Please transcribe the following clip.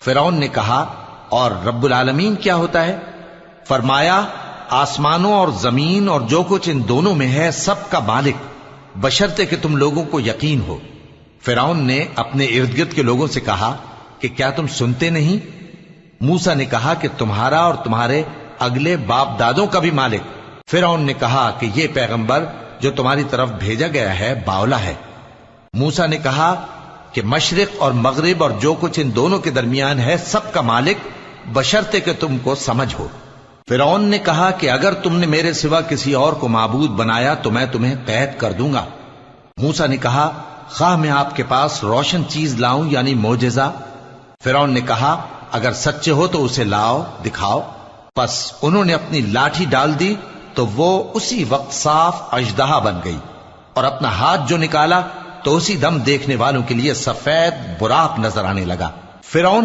فرعون نے کہا اور رب العالمین کیا ہوتا ہے؟ فرمایا آسمانوں اور زمین اور جو کچھ ان دونوں میں ہے سب کا مالک، بشرطے کہ تم لوگوں کو یقین ہو۔ فرعون نے اپنے ارد گرد کے لوگوں سے کہا کہ کیا تم سنتے نہیں؟ موسیٰ نے کہا کہ تمہارا اور تمہارے اگلے باپ دادوں کا بھی مالک۔ فرعون نے کہا کہ یہ پیغمبر جو تمہاری طرف بھیجا گیا ہے باولا ہے۔ موسیٰ نے کہا کہ مشرق اور مغرب اور جو کچھ ان دونوں کے درمیان ہے سب کا مالک، بشرطے کہ تم کو سمجھ ہو۔ فرعون نے کہا کہ اگر تم نے میرے سوا کسی اور کو معبود بنایا تو میں تمہیں قید کر دوں گا۔ موسیٰ نے کہا خواہ میں آپ کے پاس روشن چیز لاؤں یعنی معجزہ؟ فرعون نے کہا اگر سچے ہو تو اسے لاؤ، دکھاؤ۔ پس انہوں نے اپنی لاٹھی ڈال دی تو وہ اسی وقت صاف اژدہا بن گئی، اور اپنا ہاتھ جو نکالا تو اسی دم دیکھنے والوں کے لیے سفید براق نظر آنے لگا۔ فرعون